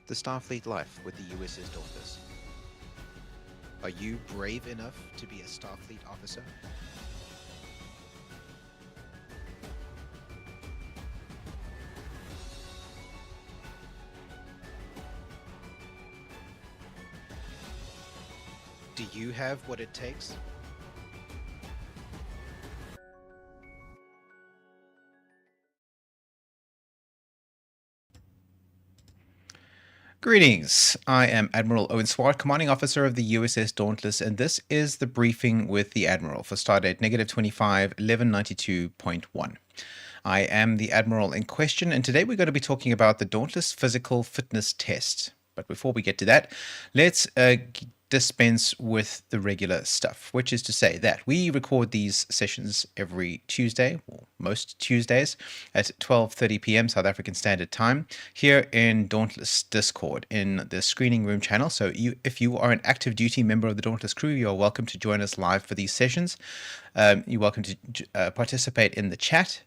the Starfleet life with the USS Dauntless. Are you brave enough to be a Starfleet officer? Do you have what it takes? Greetings. I am Admiral Swart, Commanding Officer of the USS Dauntless, and this is the briefing with the Admiral for Stardate -25 1192.1. I am the Admiral in question, and today we're going to be talking about the Dauntless Physical Fitness Test. But before we get to that, let's dispense with the regular stuff, which is to say that we record these sessions every Tuesday, or most Tuesdays, at 12:30 p.m. South African Standard Time here in Dauntless Discord in the screening room channel. So if you are an active duty member of the Dauntless crew, you're welcome to join us live for these sessions. You're welcome to participate in the chat.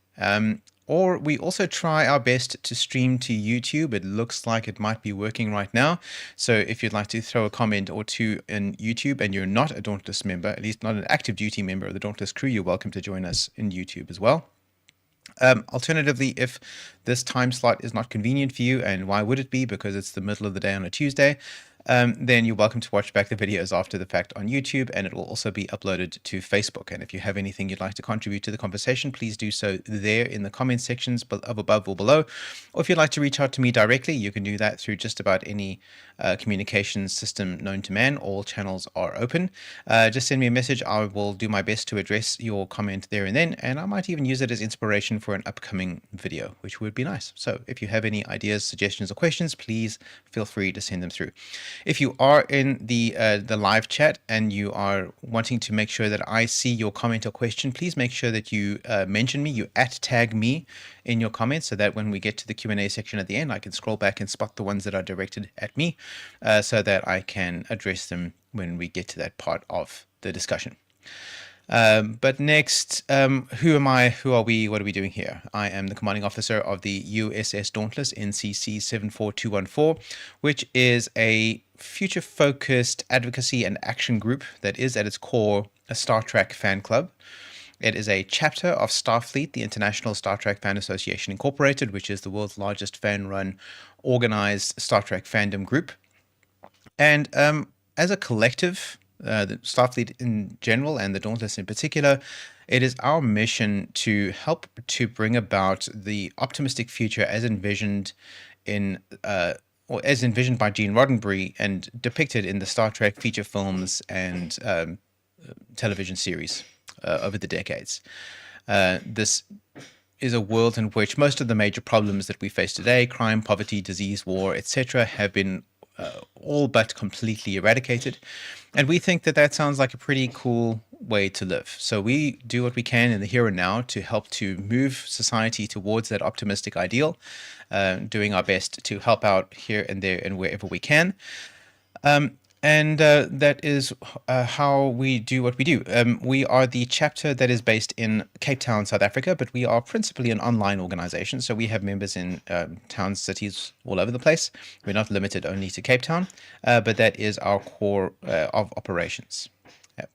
Or we also try our best to stream to YouTube. It looks like it might be working right now. So if you'd like to throw a comment or two in YouTube and you're not a Dauntless member, at least not an active duty member of the Dauntless crew, you're welcome to join us in YouTube as well. Alternatively, if this time slot is not convenient for you, and why would it be, because it's the middle of the day on a Tuesday, then you're welcome to watch back the videos after the fact on YouTube, and it will also be uploaded to Facebook. And if you have anything you'd like to contribute to the conversation, please do so there in the comment sections of above or below. Or if you'd like to reach out to me directly, you can do that through just about any communications system known to man. All channels are open. Just send me a message. I will do my best to address your comment there and then, and I might even use it as inspiration for an upcoming video, which would be nice. So if you have any ideas, suggestions, or questions, please feel free to send them through. If you are in the live chat and you are wanting to make sure that I see your comment or question, please make sure that you mention me, you @tag me in your comments, so that when we get to the Q&A section at the end, I can scroll back and spot the ones that are directed at me, so that I can address them when we get to that part of the discussion. But next, who am I? Who are we? What are we doing here? I am the commanding officer of the USS Dauntless, NCC 74214, which is a future-focused advocacy and action group that is at its core a Star Trek fan club. It is a chapter of Starfleet, the International Star Trek Fan Association Incorporated, which is the world's largest fan-run organized Star Trek fandom group. And as a collective, the Starfleet in general and the Dauntless in particular, it is our mission to help to bring about the optimistic future as envisioned in or as envisioned by Gene Roddenberry and depicted in the Star Trek feature films and television series over the decades. This is a world in which most of the major problems that we face today, crime, poverty, disease, war, etc., have been all but completely eradicated. And we think that that sounds like a pretty cool way to live. So we do what we can in the here and now to help to move society towards that optimistic ideal, doing our best to help out here and there and wherever we can. And that is how we do what we do. We are the chapter that is based in Cape Town, South Africa, but we are principally an online organization. So we have members in towns, cities all over the place. We're not limited only to Cape Town, but that is our core of operations.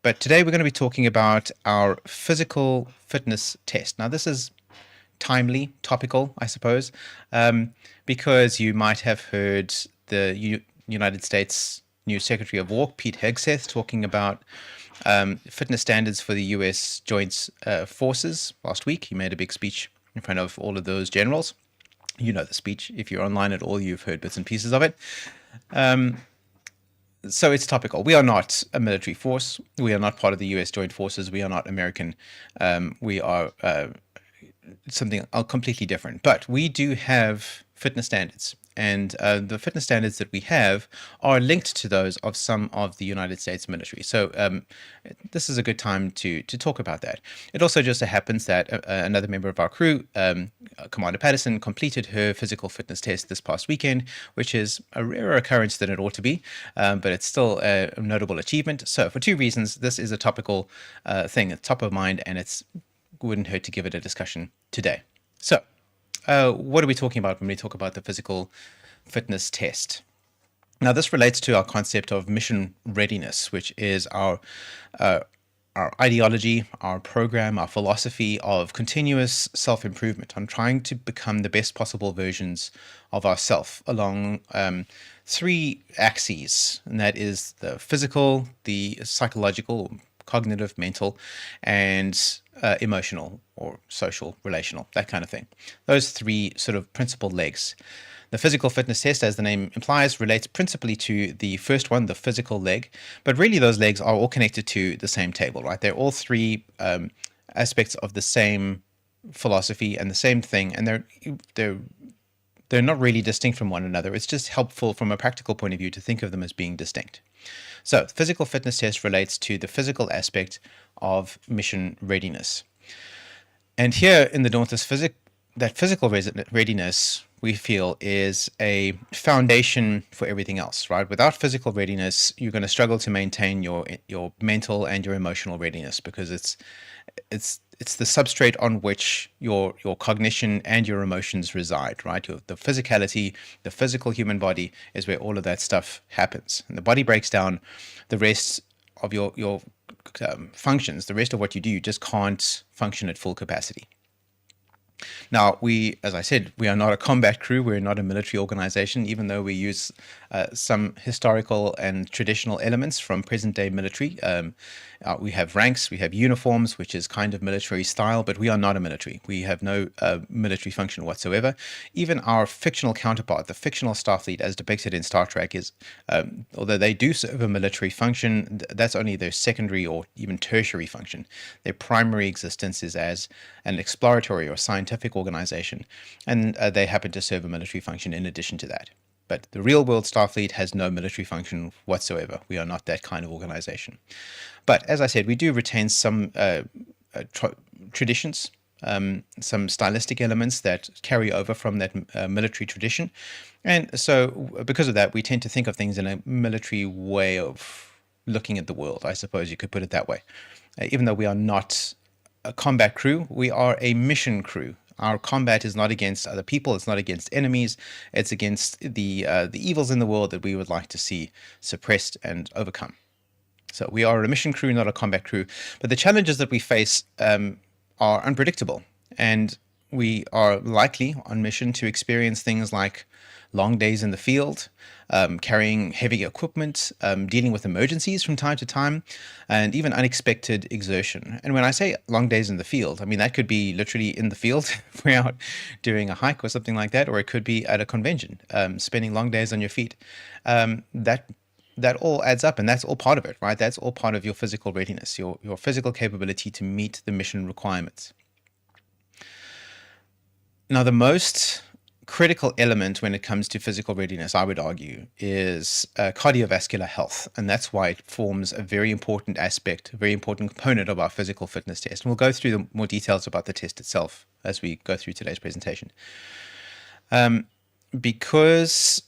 But today we're going to be talking about our physical fitness test. Now, this is timely, topical, I suppose, because you might have heard the United States new Secretary of War, Pete Hegseth, talking about fitness standards for the U.S. Joint Forces last week. He made a big speech in front of all of those generals. You know the speech. If you're online at all, you've heard bits and pieces of it. So it's topical. We are not a military force. We are not part of the U.S. Joint Forces. We are not American. We are something completely different. But we do have fitness standards. And the fitness standards that we have are linked to those of some of the United States military. So this is a good time to talk about that. It also just so happens that another member of our crew, Commander Patterson, completed her physical fitness test this past weekend, which is a rarer occurrence than it ought to be, but it's still a notable achievement. So for two reasons, this is a topical thing, it's top of mind, and it wouldn't hurt to give it a discussion today. So what are we talking about when we talk about the physical fitness test? Now, this relates to our concept of mission readiness, which is our ideology, our program, our philosophy of continuous self-improvement on trying to become the best possible versions of ourself along three axes, and that is the physical, the psychological, cognitive, mental, and emotional or social, relational, that kind of thing. Those three sort of principal legs. The physical fitness test, as the name implies, relates principally to the first one, the physical leg, but really those legs are all connected to the same table, right? They're all three aspects of the same philosophy and the same thing, and they're not really distinct from one another. It's just helpful from a practical point of view to think of them as being distinct. So, the physical fitness test relates to the physical aspect of mission readiness. And here in the Dauntless, that physical readiness we feel is a foundation for everything else, right? Without physical readiness, you're going to struggle to maintain your mental and your emotional readiness, because it's the substrate on which your cognition and your emotions reside, right? The physicality, the physical human body is where all of that stuff happens. And the body breaks down, the rest of your functions, the rest of what you do, you just can't function at full capacity. Now, as I said, we are not a combat crew. We're not a military organization, even though we use some historical and traditional elements from present-day military. We have ranks, we have uniforms, which is kind of military style, but we are not a military. We have no military function whatsoever. Even our fictional counterpart, the fictional Starfleet, as depicted in Star Trek, is, although they do serve a military function, that's only their secondary or even tertiary function. Their primary existence is as an exploratory or scientific organization, and they happen to serve a military function in addition to that. But the real-world Starfleet has no military function whatsoever. We are not that kind of organization. But as I said, we do retain some traditions, some stylistic elements that carry over from that military tradition. And so because of that, we tend to think of things in a military way of looking at the world, I suppose you could put it that way. Even though we are not a combat crew, we are a mission crew. Our combat is not against other people. It's not against enemies. It's against the evils in the world that we would like to see suppressed and overcome. So we are a mission crew, not a combat crew. But the challenges that we face are unpredictable. And we are likely on mission to experience things like long days in the field, carrying heavy equipment, dealing with emergencies from time to time, and even unexpected exertion. And when I say long days in the field, I mean that could be literally in the field if we're out doing a hike or something like that, or it could be at a convention, spending long days on your feet. That all adds up, and that's all part of it, right? That's all part of your physical readiness, your physical capability to meet the mission requirements. Now, the most critical element when it comes to physical readiness, I would argue, is cardiovascular health. And that's why it forms a very important aspect, a very important component of our physical fitness test. And we'll go through the more details about the test itself as we go through today's presentation. Because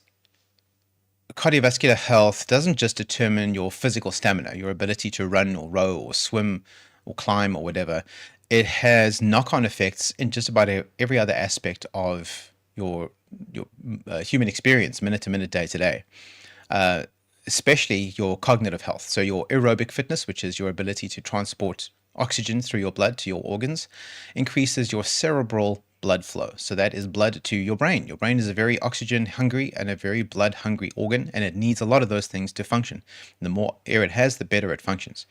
cardiovascular health doesn't just determine your physical stamina, your ability to run or row or swim or climb or whatever. It has knock-on effects in just about every other aspect of your human experience, minute to minute, day to day, especially your cognitive health. So your aerobic fitness, which is your ability to transport oxygen through your blood to your organs, increases your cerebral blood flow. So that is blood to your brain. Your brain is a very oxygen hungry and a very blood hungry organ, and it needs a lot of those things to function. And the more air it has, the better it functions.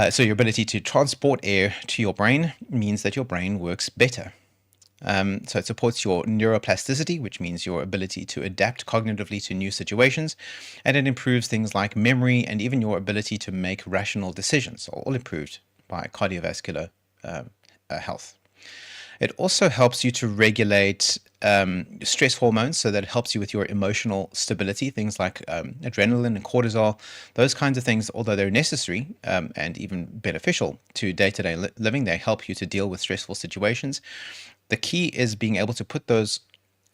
So your ability to transport air to your brain means that your brain works better. So it supports your neuroplasticity, which means your ability to adapt cognitively to new situations, and it improves things like memory and even your ability to make rational decisions, all improved by cardiovascular health. It also helps you to regulate stress hormones, so that it helps you with your emotional stability, things like adrenaline and cortisol, those kinds of things. Although they're necessary and even beneficial to day-to-day living, they help you to deal with stressful situations. The key is being able to put those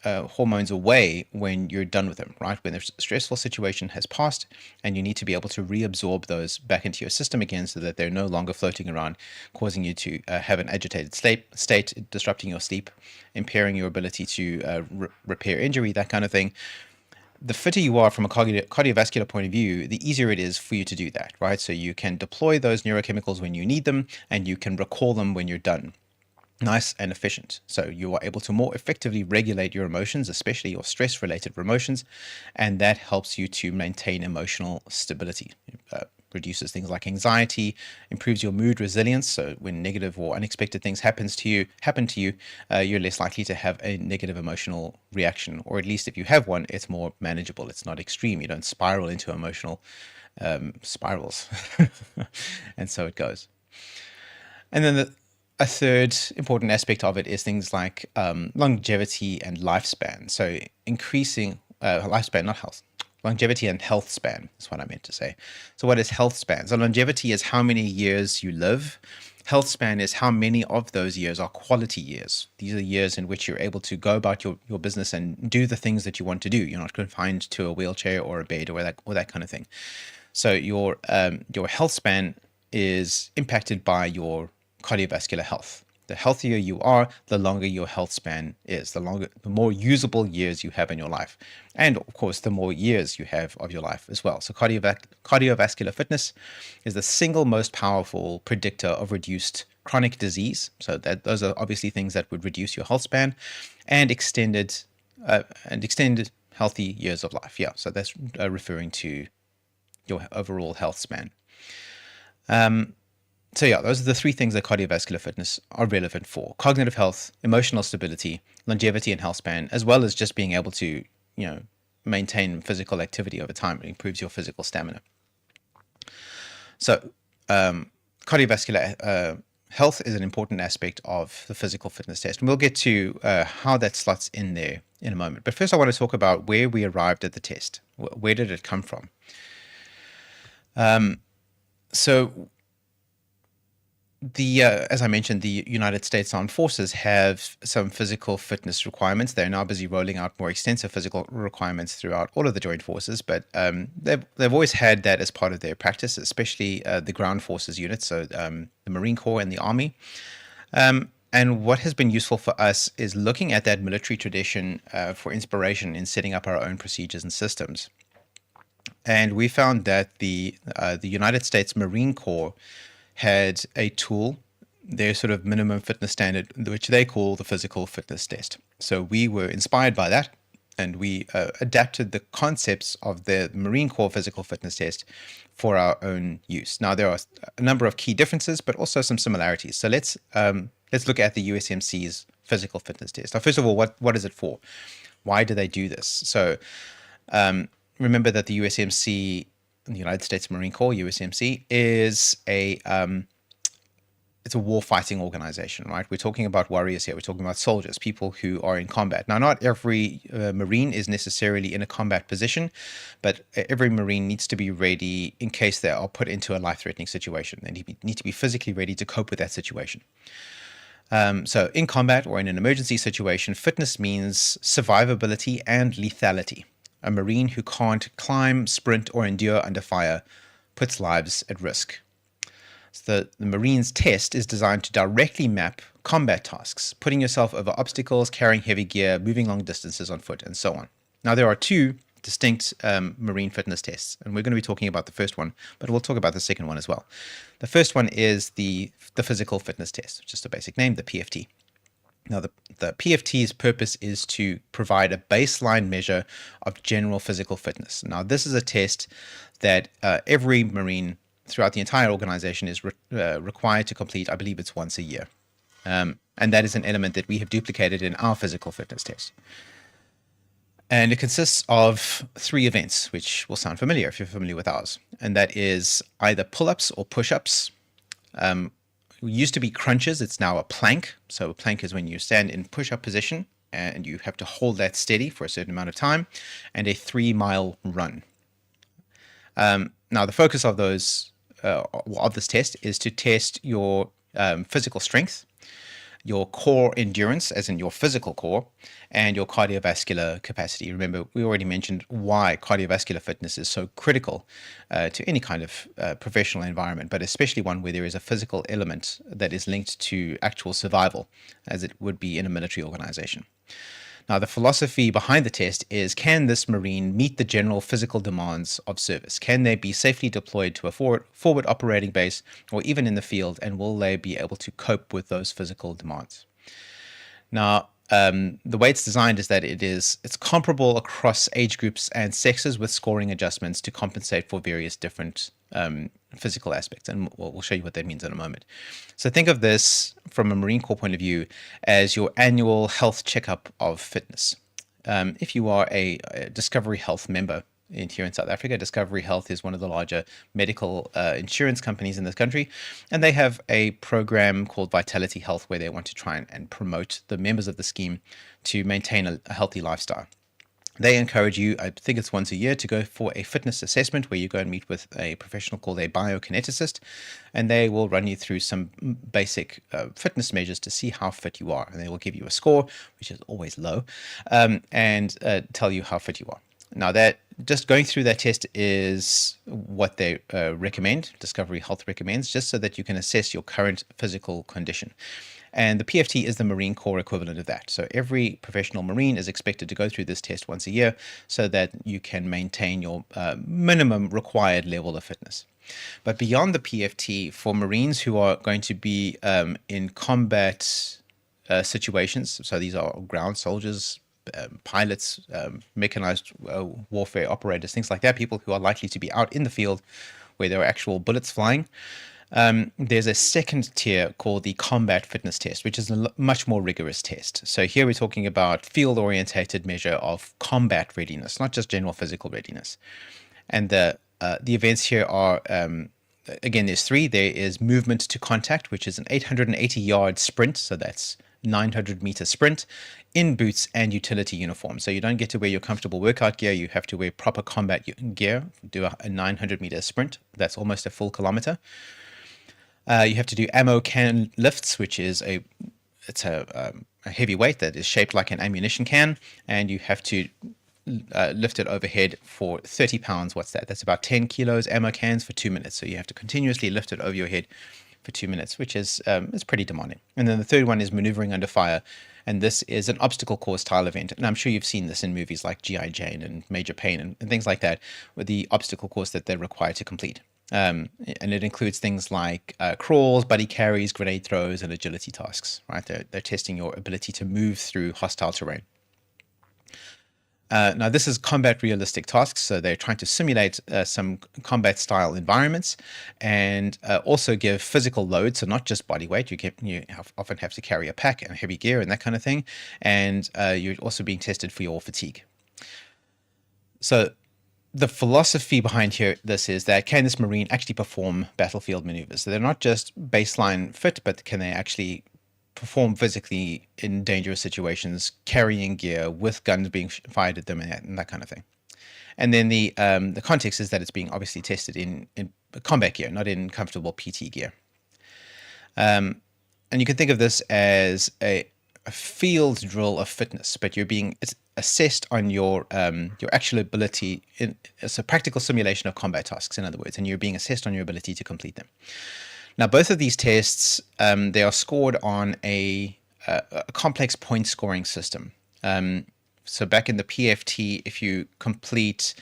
hormones away when you're done with them, right? When the stressful situation has passed, and you need to be able to reabsorb those back into your system again so that they're no longer floating around, causing you to have an agitated state, disrupting your sleep, impairing your ability to repair injury, that kind of thing. the fitter you are from a cardiovascular point of view, the easier it is for you to do that, right? So you can deploy those neurochemicals when you need them, and you can recall them when you're done. Nice and efficient. So you are able to more effectively regulate your emotions, especially your stress-related emotions, and that helps you to maintain emotional stability. Reduces things like anxiety, improves your mood resilience. So when negative or unexpected things happen to you, you're less likely to have a negative emotional reaction, or at least if you have one, it's more manageable. It's not extreme. You don't spiral into emotional spirals, and so it goes. And then a third important aspect of it is things like longevity and lifespan. So increasing lifespan, not health. Longevity and health span is what I meant to say. So what is health span? So longevity is how many years you live. Health span is how many of those years are quality years. These are years in which you're able to go about your business and do the things that you want to do. You're not confined to a wheelchair or a bed or that kind of thing. So your health span is impacted by your cardiovascular health. The healthier you are, the longer your health span is, the more usable years you have in your life. And of course, the more years you have of your life as well. So cardiovascular fitness is the single most powerful predictor of reduced chronic disease. So those are obviously things that would reduce your health span and extended healthy years of life. Yeah, so that's referring to your overall health span. So yeah, those are the three things that cardiovascular fitness are relevant for: cognitive health, emotional stability, longevity and health span, as well as just being able to, maintain physical activity over time. It improves your physical stamina. So cardiovascular health is an important aspect of the physical fitness test. And we'll get to how that slots in there in a moment. But first I want to talk about where we arrived at the test. Where did it come from? So as I mentioned, the United States Armed Forces have some physical fitness requirements. They're now busy rolling out more extensive physical requirements throughout all of the joint forces, but they've always had that as part of their practice, especially the ground forces units, so the Marine Corps and the Army. And what has been useful for us is looking at that military tradition for inspiration in setting up our own procedures and systems. And we found that the United States Marine Corps had a tool, their sort of minimum fitness standard, which they call the physical fitness test. So we were inspired by that, and we adapted the concepts of the Marine Corps physical fitness test for our own use. Now, there are a number of key differences, but also some similarities. So let's look at the USMC's physical fitness test. Now, first of all, what is it for? Why do they do this? So remember that the USMC, the United States Marine Corps, USMC, is it's a war-fighting organization, right? We're talking about warriors here. We're talking about soldiers, people who are in combat. Now, not every Marine is necessarily in a combat position, but every Marine needs to be ready in case they are put into a life-threatening situation. They need to be physically ready to cope with that situation. So in combat or in an emergency situation, fitness means survivability and lethality. A Marine who can't climb, sprint, or endure under fire puts lives at risk. So the Marine's test is designed to directly map combat tasks, putting yourself over obstacles, carrying heavy gear, moving long distances on foot, and so on. Now, there are two distinct Marine fitness tests, and we're going to be talking about the first one, but we'll talk about the second one as well. The first one is the physical fitness test, just a basic name, the PFT. Now, the PFT's purpose is to provide a baseline measure of general physical fitness. Now, this is a test that every Marine throughout the entire organization is required to complete. I believe it's once a year. And that is an element that we have duplicated in our physical fitness test. And it consists of 3 events, which will sound familiar if you're familiar with ours. And that is either pull-ups or push-ups. It used to be crunches. It's now a plank. So a plank is when you stand in push-up position and you have to hold that steady for a certain amount of time, and a 3-mile run. Now, the focus of this test is to test your physical strength, your core endurance, as in your physical core, and your cardiovascular capacity. Remember, we already mentioned why cardiovascular fitness is so critical to any kind of professional environment, but especially one where there is a physical element that is linked to actual survival, as it would be in a military organization. Now, the philosophy behind the test is, can this Marine meet the general physical demands of service? Can they be safely deployed to a forward operating base or even in the field, and will they be able to cope with those physical demands? Now, the way it's designed is that it's comparable across age groups and sexes, with scoring adjustments to compensate for various different physical aspects, and we'll show you what that means in a moment. So think of this from a Marine Corps point of view as your annual health checkup of fitness. If you are a Discovery Health member here in South Africa, Discovery Health is one of the larger medical insurance companies in this country, and they have a program called Vitality Health where they want to try and promote the members of the scheme to maintain a healthy lifestyle. They encourage you, I think it's once a year, to go for a fitness assessment where you go and meet with a professional called a biokineticist, and they will run you through some basic fitness measures to see how fit you are. And they will give you a score, which is always low, and tell you how fit you are. Now, that just going through that test is what they recommend, Discovery Health recommends, just so that you can assess your current physical condition. And the PFT is the Marine Corps equivalent of that. So every professional Marine is expected to go through this test once a year so that you can maintain your minimum required level of fitness. But beyond the PFT, for Marines who are going to be in combat situations, so these are ground soldiers, pilots, mechanized warfare operators, things like that, people who are likely to be out in the field where there are actual bullets flying, there's a second tier called the combat fitness test, which is a much more rigorous test. So here we're talking about field-orientated measure of combat readiness, not just general physical readiness. And the events here are, again, there's three. There is movement to contact, which is an 880-yard sprint, so that's 900-meter sprint, in boots and utility uniform. So you don't get to wear your comfortable workout gear. You have to wear proper combat gear, do a 900-meter sprint. That's almost a full kilometer. You have to do ammo can lifts, which is a heavy weight that is shaped like an ammunition can, and you have to lift it overhead for 30 pounds. What's that? That's about 10 kilos ammo cans for 2 minutes. So you have to continuously lift it over your head for 2 minutes, which is pretty demanding. And then the third one is maneuvering under fire, and this is an obstacle course style event. And I'm sure you've seen this in movies like G.I. Jane and Major Payne and things like that, with the obstacle course that they're required to complete. And it includes things like crawls, buddy carries, grenade throws, and agility tasks. Right? They're testing your ability to move through hostile terrain. Now, this is combat realistic tasks, so they're trying to simulate some combat style environments and also give physical load, so not just body weight. You often have to carry a pack and heavy gear and that kind of thing, and you're also being tested for your fatigue. So the philosophy behind this is that, can this Marine actually perform battlefield maneuvers? So they're not just baseline fit, but can they actually perform physically in dangerous situations, carrying gear with guns being fired at them and that kind of thing. And then the context is that it's being obviously tested in combat gear, not in comfortable PT gear. And you can think of this as a field drill of fitness, but it's assessed on your actual ability. It's a practical simulation of combat tasks, in other words, and you're being assessed on your ability to complete them. Now, both of these tests, they are scored on a complex point scoring system. So back in the PFT, if you complete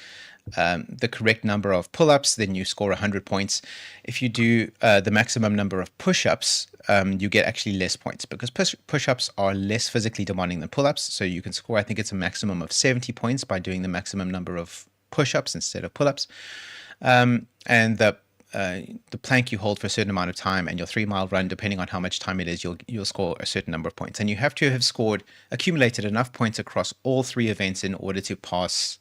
the correct number of pull-ups, then you score 100 points. If you do the maximum number of push-ups, you get actually less points, because push-ups are less physically demanding than pull-ups. So you can score, I think it's a maximum of 70 points by doing the maximum number of push-ups instead of pull-ups. And the plank you hold for a certain amount of time, and your 3-mile run, depending on how much time it is, you'll score a certain number of points. And you have to have accumulated enough points across all 3 events in order to pass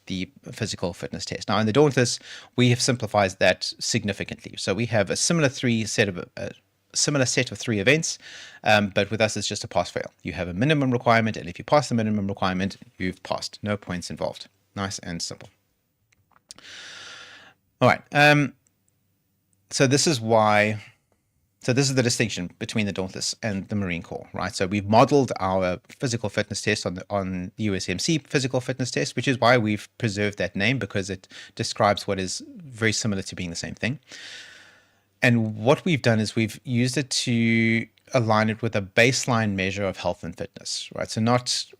the physical fitness test. Now, in the Dauntless, we have simplified that significantly. So we have a similar set of 3 events, but with us, it's just a pass-fail. You have a minimum requirement, and if you pass the minimum requirement, you've passed. No points involved. Nice and simple. All right. So this is the distinction between the Dauntless and the Marine Corps, right? So we've modeled our physical fitness test on the USMC physical fitness test, which is why we've preserved that name, because it describes what is very similar to being the same thing. And what we've done is we've used it to align it with a baseline measure of health and fitness, right? So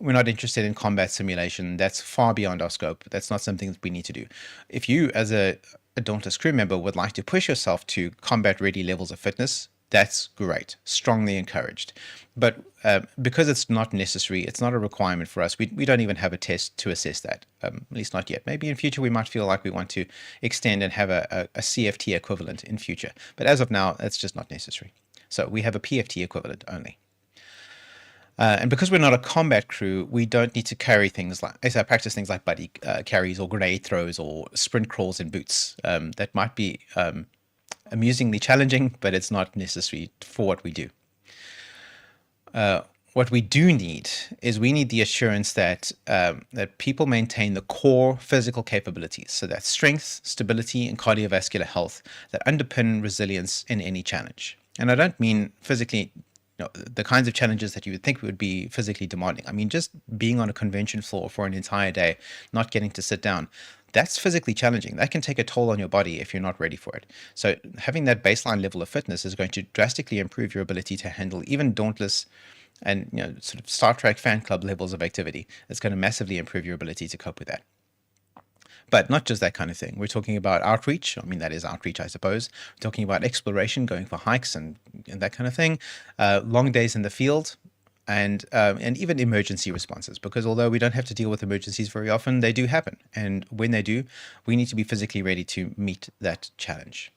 we're not interested in combat simulation. That's far beyond our scope. That's not something that we need to do. If you, as a Dauntless crew member, would like to push yourself to combat-ready levels of fitness, that's great. Strongly encouraged. But because it's not necessary, it's not a requirement for us, we don't even have a test to assess that, at least not yet. Maybe in future we might feel like we want to extend and have a CFT equivalent in future. But as of now, that's just not necessary. So we have a PFT equivalent only. And because we're not a combat crew, we don't need to carry things like, so practice things like buddy carries or grenade throws or sprint crawls in boots. That might be amusingly challenging, but it's not necessary for what we do. What we do need is we need the assurance that that people maintain the core physical capabilities, so that's strength, stability, and cardiovascular health that underpin resilience in any challenge. And I don't mean physically, the kinds of challenges that you would think would be physically demanding. I mean, just being on a convention floor for an entire day, not getting to sit down, that's physically challenging. That can take a toll on your body if you're not ready for it. So having that baseline level of fitness is going to drastically improve your ability to handle even dauntless and sort of Star Trek fan club levels of activity. It's going to massively improve your ability to cope with that. But not just that kind of thing. We're talking about outreach. I mean, that is outreach, I suppose. We're talking about exploration, going for hikes and that kind of thing. Long days in the field, and even emergency responses. Because although we don't have to deal with emergencies very often, they do happen. And when they do, we need to be physically ready to meet that challenge.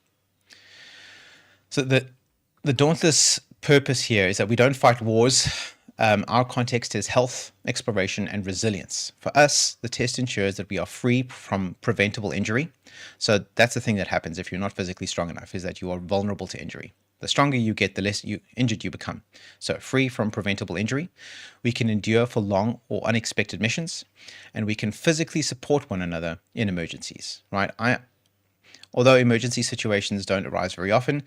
So the Dauntless purpose here is that we don't fight wars. Our context is health, exploration, and resilience. For us, the test ensures that we are free from preventable injury. So that's the thing that happens if you're not physically strong enough, is that you are vulnerable to injury. The stronger you get, the less injured you become. So free from preventable injury, we can endure for long or unexpected missions, and we can physically support one another in emergencies, right? Although emergency situations don't arise very often,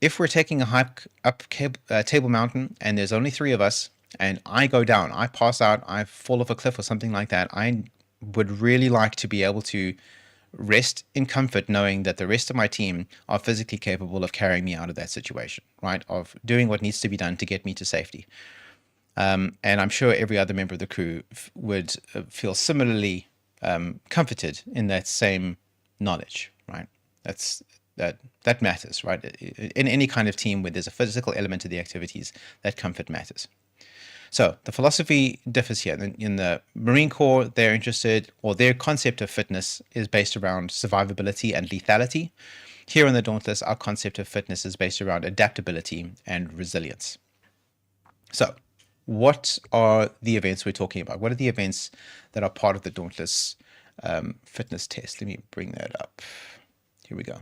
if we're taking a hike up Table Mountain and there's only 3 of us, and I go down, I pass out, I fall off a cliff or something like that, I would really like to be able to rest in comfort knowing that the rest of my team are physically capable of carrying me out of that situation, right? Of doing what needs to be done to get me to safety. And I'm sure every other member of the crew would feel similarly comforted in that same knowledge, right? That matters, right? In any kind of team where there's a physical element to the activities, that comfort matters. So the philosophy differs here. In the Marine Corps, they're interested, or their concept of fitness is based around survivability and lethality. Here in the Dauntless, our concept of fitness is based around adaptability and resilience. So what are the events we're talking about? What are the events that are part of the Dauntless fitness test? Let me bring that up. Here we go.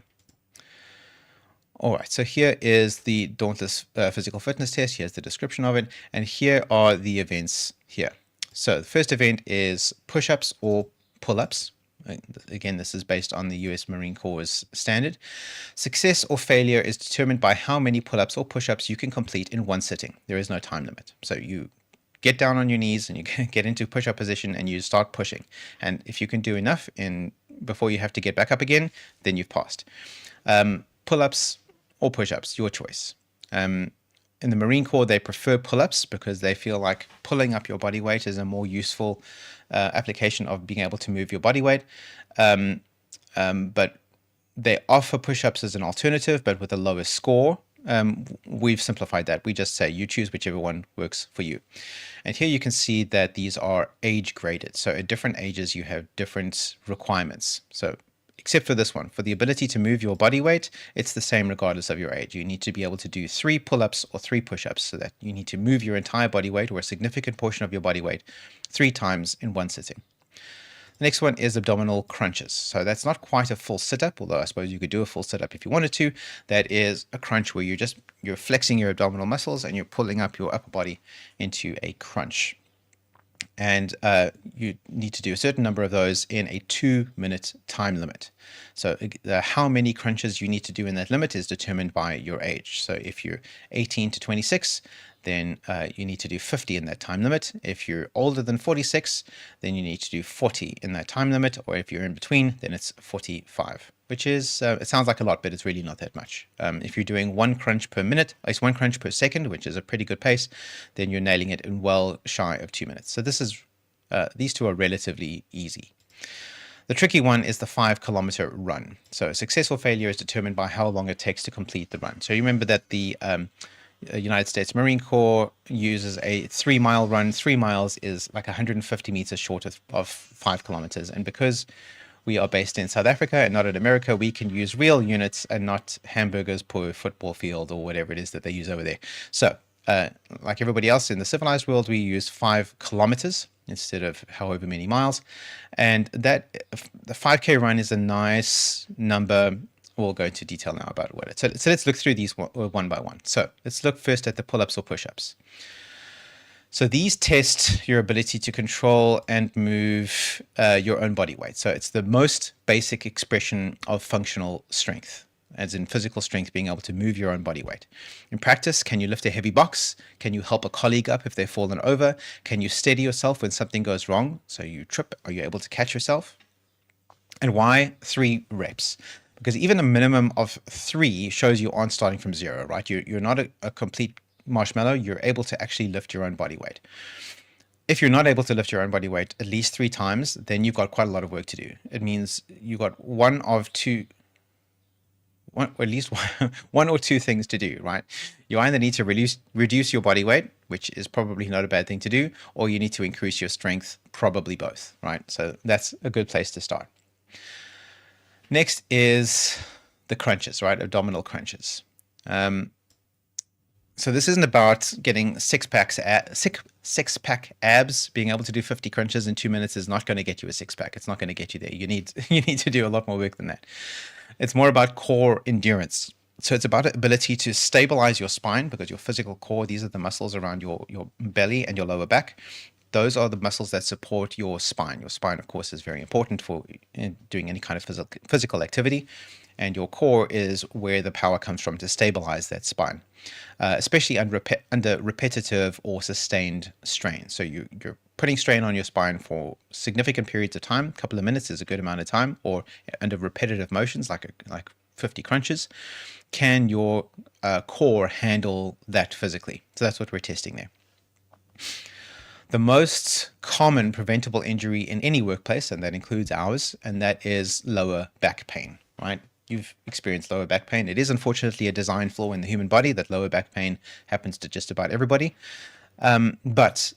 All right, so here is the Dauntless physical fitness test. Here's the description of it. And here are the events here. So the first event is push-ups or pull-ups. Again, this is based on the US Marine Corps standard. Success or failure is determined by how many pull-ups or push-ups you can complete in one sitting. There is no time limit. So you get down on your knees and you get into push-up position and you start pushing. And if you can do enough before you have to get back up again, then you've passed. Pull-ups or push-ups, your choice. In the Marine Corps, they prefer pull-ups because they feel like pulling up your body weight is a more useful application of being able to move your body weight. But they offer push-ups as an alternative, but with a lower score. We've simplified that. We just say you choose whichever one works for you. And here you can see that these are age graded. So at different ages, you have different requirements. So except for this one, for the ability to move your body weight, it's the same regardless of your age. You need to be able to do 3 pull-ups or 3 push-ups, so that you need to move your entire body weight or a significant portion of your body weight 3 times in one sitting. The next one is abdominal crunches. So that's not quite a full sit-up, although I suppose you could do a full sit-up if you wanted to. That is a crunch where you're flexing your abdominal muscles and you're pulling up your upper body into a crunch. And you need to do a certain number of those in a 2-minute time limit. So how many crunches you need to do in that limit is determined by your age. So if you're 18 to 26, then you need to do 50 in that time limit. If you're older than 46, then you need to do 40 in that time limit, or if you're in between, then it's 45, which is, it sounds like a lot, but it's really not that much. If you're doing 1 crunch per minute, it's 1 crunch per second, which is a pretty good pace, then you're nailing it in well shy of 2 minutes. So this is, these two are relatively easy. The tricky one is the 5-kilometer run. So successful failure is determined by how long it takes to complete the run. So you remember that the United States Marine Corps uses a 3-mile run. 3 miles is like 150 meters short of 5 kilometers. And because we are based in South Africa and not in America, we can use real units and not hamburgers per football field or whatever it is that they use over there. So like everybody else in the civilized world, we use 5 kilometers instead of however many miles. And that the 5K run is a nice number. We'll go into detail now about what it is. So let's look through these one by one. So let's look first at the pull-ups or push-ups. So these test your ability to control and move your own body weight. So it's the most basic expression of functional strength, as in physical strength, being able to move your own body weight. In practice, can you lift a heavy box? Can you help a colleague up if they've fallen over? Can you steady yourself when something goes wrong? So you trip, are you able to catch yourself? And why 3 reps? Because even a minimum of 3 shows you aren't starting from 0, right? You're not a complete marshmallow. You're able to actually lift your own body weight. If you're not able to lift your own body weight at least 3 times, then you've got quite a lot of work to do. It means you got one or at least one or two things to do, right? You either need to reduce your body weight, which is probably not a bad thing to do, or you need to increase your strength, probably both, right? So that's a good place to start. Next is the crunches, right? Abdominal crunches. So this isn't about getting six-pack abs. Being able to do 50 crunches in 2 minutes is not going to get you a six-pack. It's not going to get you there. You need to do a lot more work than that. It's more about core endurance. So it's about the ability to stabilize your spine, because your physical core, these are the muscles around your belly and your lower back. Those are the muscles that support your spine. Your spine, of course, is very important for doing any kind of physical activity. And your core is where the power comes from to stabilize that spine, especially under repetitive or sustained strain. So you're putting strain on your spine for significant periods of time. A couple of minutes is a good amount of time, or under repetitive motions like 50 crunches. Can your core handle that physically? So that's what we're testing there. The most common preventable injury in any workplace, and that includes ours, and that is lower back pain, right? You've experienced lower back pain. It is unfortunately a design flaw in the human body that lower back pain happens to just about everybody. But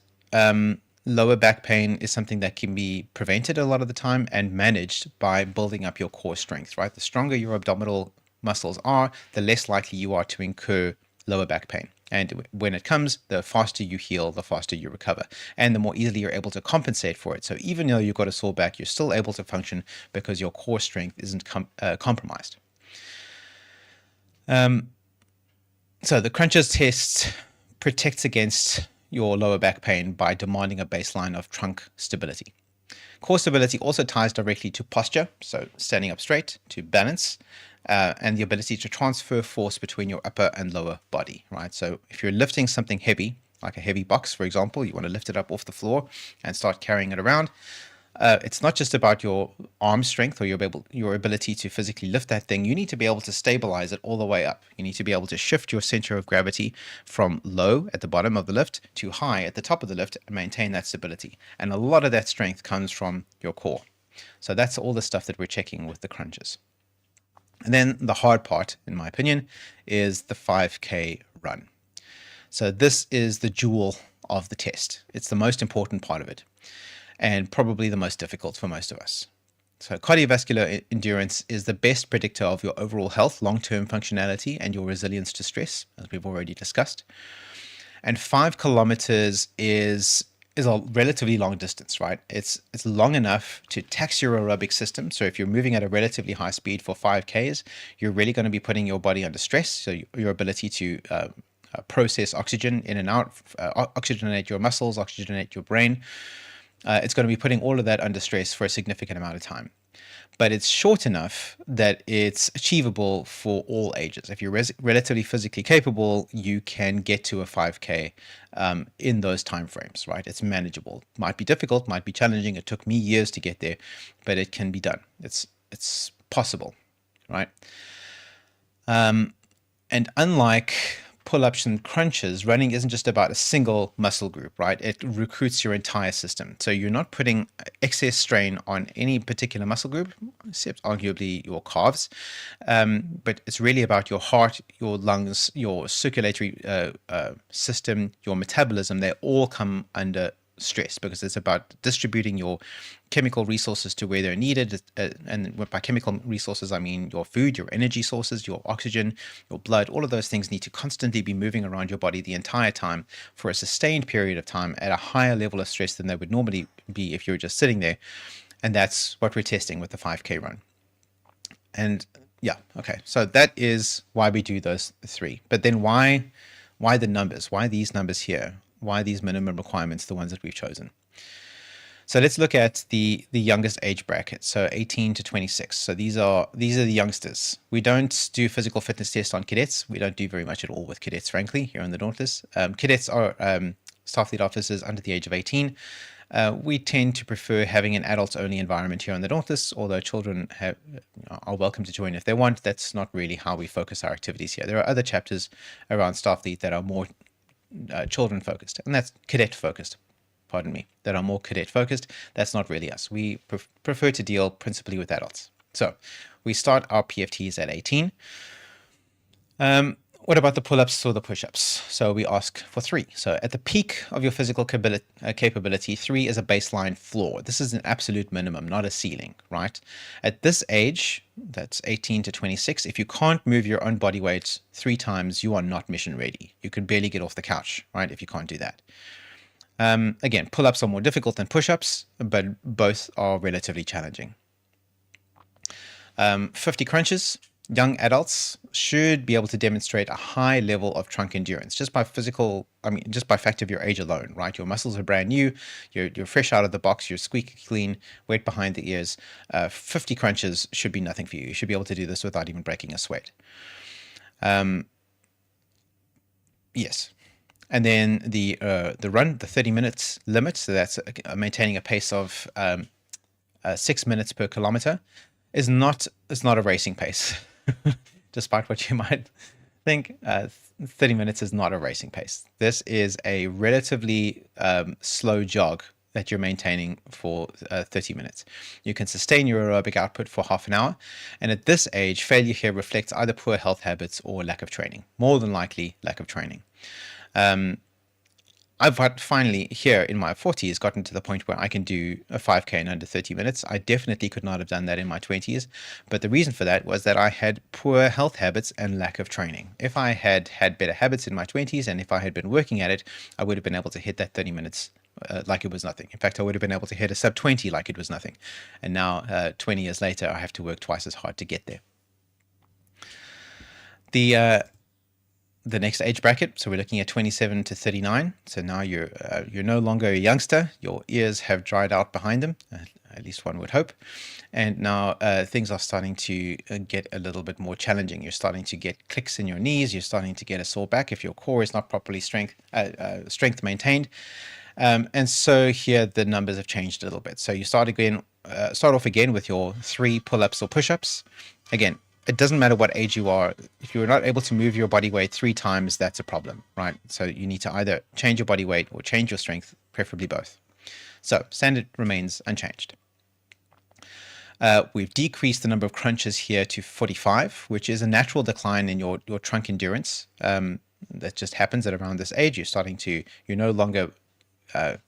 lower back pain is something that can be prevented a lot of the time and managed by building up your core strength, right? The stronger your abdominal muscles are, the less likely you are to incur lower back pain. And when it comes, the faster you heal, the faster you recover, and the more easily you're able to compensate for it. So even though you've got a sore back, you're still able to function because your core strength isn't compromised. So the crunches test protects against your lower back pain by demanding a baseline of trunk stability. Core stability also ties directly to posture, so standing up straight, to balance, and the ability to transfer force between your upper and lower body, right? So if you're lifting something heavy, like a heavy box, for example, you want to lift it up off the floor and start carrying it around. It's not just about your arm strength or your ability to physically lift that thing. You need to be able to stabilize it all the way up. You need to be able to shift your center of gravity from low at the bottom of the lift to high at the top of the lift and maintain that stability. And a lot of that strength comes from your core. So that's all the stuff that we're checking with the crunches. And then the hard part, in my opinion, is the 5K run. So this is the jewel of the test. It's the most important part of it, and probably the most difficult for most of us. So cardiovascular endurance is the best predictor of your overall health, long-term functionality, and your resilience to stress, as we've already discussed. And 5 kilometers is a relatively long distance, right? It's long enough to tax your aerobic system. So if you're moving at a relatively high speed for 5Ks, you're really going to be putting your body under stress. So your ability to process oxygen in and out, oxygenate your muscles, oxygenate your brain, it's going to be putting all of that under stress for a significant amount of time. but it's short enough that it's achievable for all ages. If you're relatively physically capable, you can get to a 5K in those timeframes, right? It's manageable. Might be difficult, might be challenging. It took me years to get there, but it can be done. It's possible, right? And unlike pull-ups and crunches, running isn't just about a single muscle group, right? It recruits your entire system. So you're not putting excess strain on any particular muscle group, except arguably your calves. But it's really about your heart, your lungs, your circulatory system, your metabolism. They all come under stress because it's about distributing your chemical resources to where they're needed. And by chemical resources, I mean your food, your energy sources, your oxygen, your blood. All of those things need to constantly be moving around your body the entire time for a sustained period of time at a higher level of stress than they would normally be if you're just sitting there. And that's what we're testing with the 5K run. And yeah, okay. So that is why we do those three. But then why the numbers? Why these numbers here? Why these minimum requirements, the ones that we've chosen? So let's look at the youngest age bracket, so 18 to 26. So these are the youngsters. We don't do physical fitness tests on cadets. We don't do very much at all with cadets, frankly, here in the Dauntless. Cadets are staff lead officers under the age of 18. We tend to prefer having an adults-only environment here on the Dauntless, although children are welcome to join if they want. That's not really how we focus our activities here. There are other chapters around staff lead that are more children focused, and that's cadet focused, pardon me, that are more cadet focused. That's not really us. We prefer to deal principally with adults. So we start our PFTs at 18. What about the pull-ups or the push-ups? So we ask for 3. So at the peak of your physical capability, 3 is a baseline floor. This is an absolute minimum, not a ceiling, right? At this age, that's 18 to 26, if you can't move your own body weight 3 times, you are not mission ready. You can barely get off the couch, right, if you can't do that. Again, pull-ups are more difficult than push-ups, but both are relatively challenging. 50 crunches. Young adults should be able to demonstrate a high level of trunk endurance just by fact of your age alone, right? Your muscles are brand new, you're fresh out of the box, you're squeaky clean, wet behind the ears. 50 crunches should be nothing for you. You should be able to do this without even breaking a sweat. Yes. And then the run, the 30 minutes limit, so that's maintaining a pace of 6 minutes per kilometer, is not a racing pace. Despite what you might think, 30 minutes is not a racing pace. This is a relatively slow jog that you're maintaining for 30 minutes. You can sustain your aerobic output for half an hour. And at this age, failure here reflects either poor health habits or lack of training. More than likely, lack of training. I've finally here in my 40s gotten to the point where I can do a 5K in under 30 minutes. I definitely could not have done that in my 20s. But the reason for that was that I had poor health habits and lack of training. If I had had better habits in my 20s and if I had been working at it, I would have been able to hit that 30 minutes like it was nothing. In fact, I would have been able to hit a sub 20 like it was nothing. And now 20 years later, I have to work twice as hard to get there. The next age bracket, so we're looking at 27 to 39. So now you're no longer a youngster. Your ears have dried out behind them, at least one would hope. And now things are starting to get a little bit more challenging. You're starting to get clicks in your knees. You're starting to get a sore back if your core is not properly strength maintained. And so here the numbers have changed a little bit. So you start off again with your 3 pull-ups or push-ups. Again, it doesn't matter what age you are. If you're not able to move your body weight 3 times, that's a problem, right? So you need to either change your body weight or change your strength, preferably both. So standard remains unchanged. We've decreased the number of crunches here to 45, which is a natural decline in your trunk endurance. That just happens at around this age. You're no longer on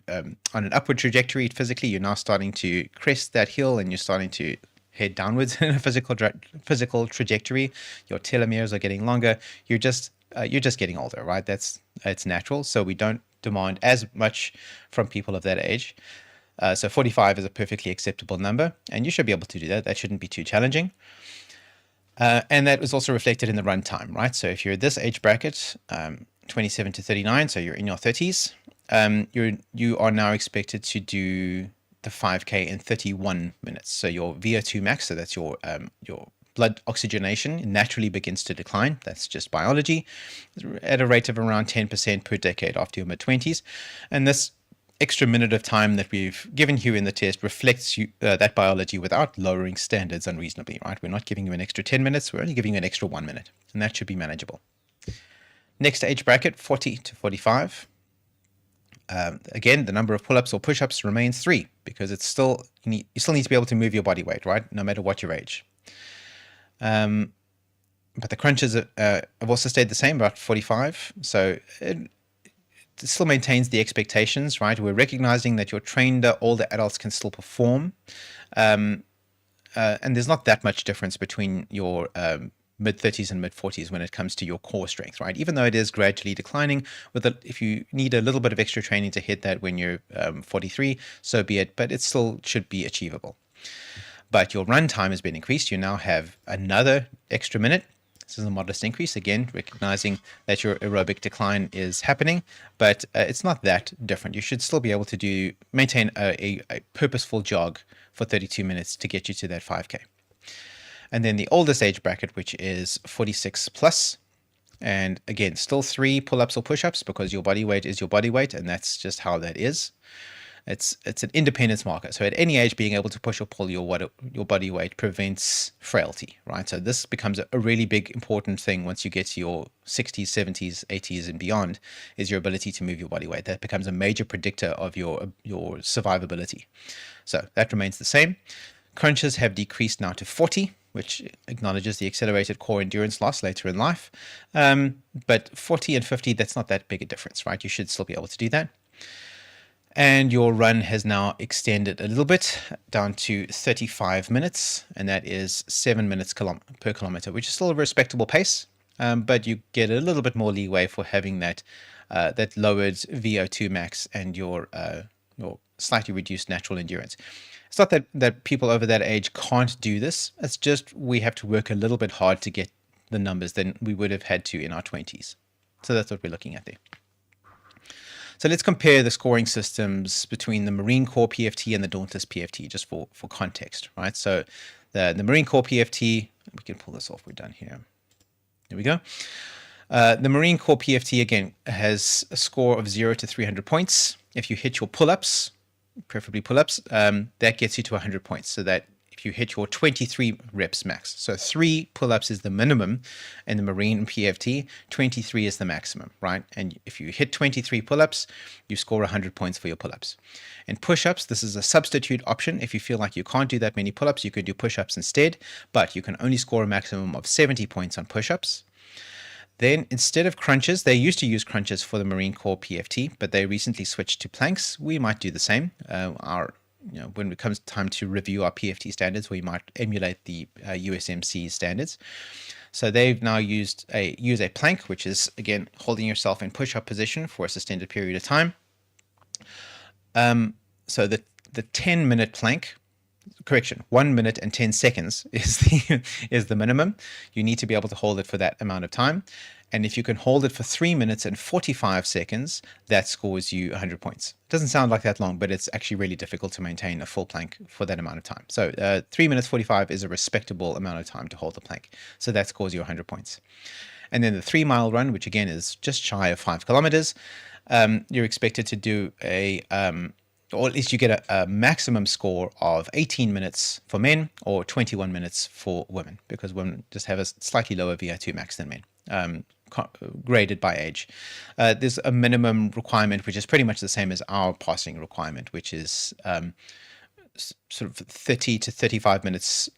an upward trajectory physically. You're now starting to crest that hill and you're starting to head downwards in a physical trajectory. Your telomeres are getting longer. You're just getting older, right? It's natural. So we don't demand as much from people of that age. So 45 is a perfectly acceptable number, and you should be able to do that. That shouldn't be too challenging. And that was also reflected in the run time, right? So if you're this age bracket, 27 to 39, so you're in your 30s, you are now expected to do the 5K in 31 minutes. So your VO2 max, so that's your blood oxygenation, naturally begins to decline. That's just biology, at a rate of around 10% per decade after your mid-20s. And this extra minute of time that we've given you in the test reflects that biology without lowering standards unreasonably, right? We're not giving you an extra 10 minutes, we're only giving you an extra 1 minute, and that should be manageable. Next age bracket, 40 to 45. Again, the number of pull-ups or push-ups remains 3, because it's still you still need to be able to move your body weight, right? No matter what your age. But the crunches have also stayed the same, about 45. So it still maintains the expectations, right? We're recognizing that your trained older adults can still perform. And there's not that much difference between your mid-30s and mid-40s when it comes to your core strength, right? Even though it is gradually declining, if you need a little bit of extra training to hit that when you're 43, so be it, but it still should be achievable. But your run time has been increased. You now have another extra minute. This is a modest increase, again, recognizing that your aerobic decline is happening, but it's not that different. You should still be able to maintain a purposeful jog for 32 minutes to get you to that 5K. And then the oldest age bracket, which is 46 plus. And again, still 3 pull-ups or push-ups, because your body weight is your body weight, and that's just how that is. It's an independence marker. So at any age, being able to push or pull your body weight prevents frailty, right? So this becomes a really big, important thing once you get to your 60s, 70s, 80s, and beyond, is your ability to move your body weight. That becomes a major predictor of your survivability. So that remains the same. Crunches have decreased now to 40, which acknowledges the accelerated core endurance loss later in life. But 40 and 50, that's not that big a difference, right? You should still be able to do that. And your run has now extended a little bit down to 35 minutes, and that is 7 minutes per kilometer, which is still a respectable pace, but you get a little bit more leeway for having that lowered VO2 max and your slightly reduced natural endurance. It's not that people over that age can't do this. It's just we have to work a little bit hard to get the numbers than we would have had to in our 20s. So that's what we're looking at there. So let's compare the scoring systems between the Marine Corps PFT and the Dauntless PFT, just for context, right? So the Marine Corps PFT, we can pull this off, we're done here. There we go. The Marine Corps PFT, again, has a score of 0 to 300 points. If you hit your pull-ups, preferably pull-ups, that gets you to 100 points. So that if you hit your 23 reps max, so 3 pull-ups is the minimum in the Marine PFT, 23 is the maximum, right? And if you hit 23 pull-ups, you score 100 points for your pull-ups. In push-ups, this is a substitute option. If you feel like you can't do that many pull-ups, you could do push-ups instead, but you can only score a maximum of 70 points on push-ups. Then instead of crunches, they used to use crunches for the Marine Corps PFT, but they recently switched to planks. We might do the same. When it comes time to review our PFT standards, we might emulate the USMC standards. So they've now use a plank, which is, again, holding yourself in push-up position for a sustained period of time. So the 10-minute plank, correction, 1 minute and 10 seconds is the minimum. You need to be able to hold it for that amount of time. And if you can hold it for 3 minutes and 45 seconds, that scores you 100 points. It doesn't sound like that long, but it's actually really difficult to maintain a full plank for that amount of time. So 3 minutes 45 is a respectable amount of time to hold the plank. So that scores you 100 points. And then the 3-mile run, which again is just shy of 5 kilometers, you're expected to do or at least you get a maximum score of 18 minutes for men or 21 minutes for women, because women just have a slightly lower VO2 max than men, graded by age. There's a minimum requirement, which is pretty much the same as our passing requirement, which is sort of 30 to 35 minutes,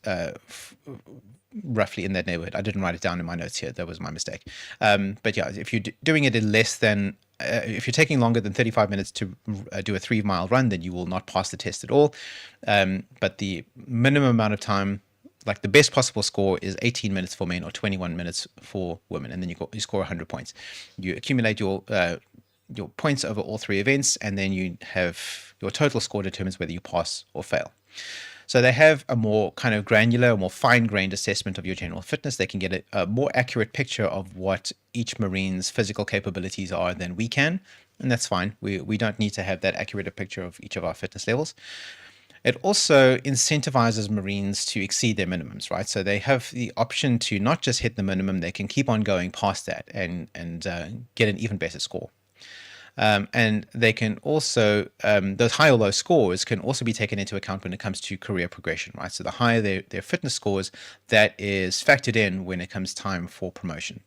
roughly in that neighborhood. I didn't write it down in my notes here. That was my mistake. But yeah, if you're doing it in less than, if you're taking longer than 35 minutes to do a 3-mile run, then you will not pass the test at all. But the minimum amount of time, like the best possible score, is 18 minutes for men or 21 minutes for women, and then you score 100 points. You accumulate your points over all 3 events, and then you have your total score determines whether you pass or fail. So they have a more kind of granular, more fine-grained assessment of your general fitness. They can get a more accurate picture of what each Marine's physical capabilities are than we can, and that's fine. We don't need to have that accurate a picture of each of our fitness levels. It also incentivizes Marines to exceed their minimums, right? So they have the option to not just hit the minimum, they can keep on going past that and get an even better score. And they can also, those high or low scores can also be taken into account when it comes to career progression, right? So the higher their fitness scores, that is factored in when it comes time for promotion.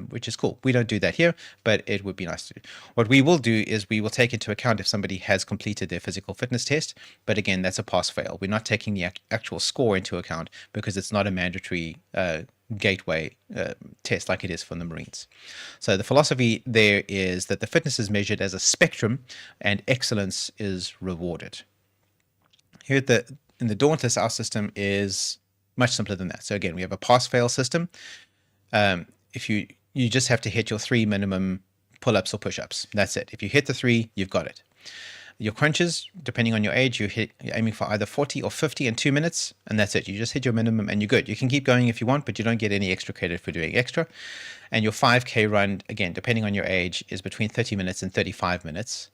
Which is cool. We don't do that here, but it would be nice to do. What we will do is we will take into account if somebody has completed their physical fitness test, but again, that's a pass-fail. We're not taking the actual score into account because it's not a mandatory gateway test like it is for the Marines. So the philosophy there is that the fitness is measured as a spectrum and excellence is rewarded. Here in the Dauntless, our system is much simpler than that. So again, we have a pass-fail system. If you just have to hit your 3 minimum pull-ups or push-ups. That's it. If you hit the 3, you've got it. Your crunches, depending on your age, you're aiming for either 40 or 50 in 2 minutes, and that's it. You just hit your minimum and you're good. You can keep going if you want, but you don't get any extra credit for doing extra. And your 5K run, again, depending on your age, is between 30 minutes and 35 minutes.